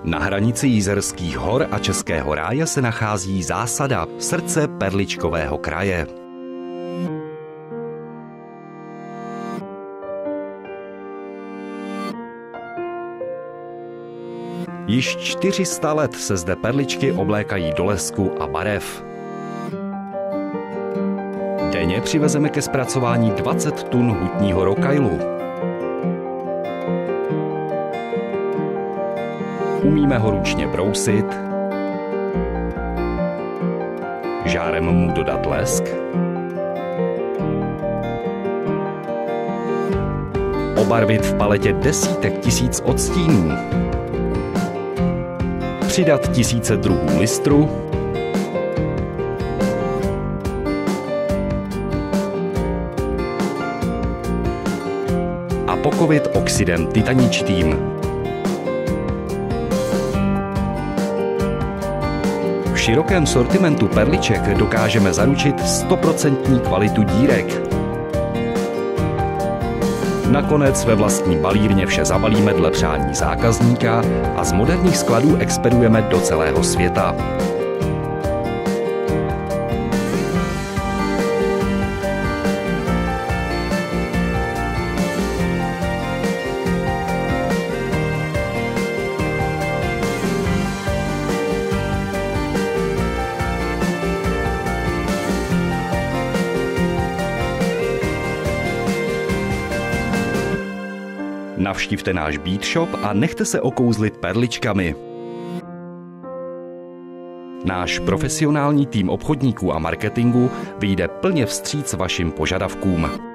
Na hranici Jizerských hor a Českého ráje se nachází Zásada, srdce Perličkového kraje. Již 400 let se zde perličky oblékají do lesku a barev. Denně přivezeme ke zpracování 20 tun hutního rokajlu. Umíme ho ručně brousit, žárem mu dodat lesk, obarvit v paletě desítek tisíc odstínů, přidat tisíce druhů listru, a pokovit oxidem titaničitým. V širokém sortimentu perliček dokážeme zaručit 100% kvalitu dírek. Nakonec ve vlastní balírně vše zabalíme dle přání zákazníka a z moderních skladů expedujeme do celého světa. Navštivte náš Beat Shop a nechte se okouzlit perličkami. Náš profesionální tým obchodníků a marketingu vyjde plně vstříc vašim požadavkům.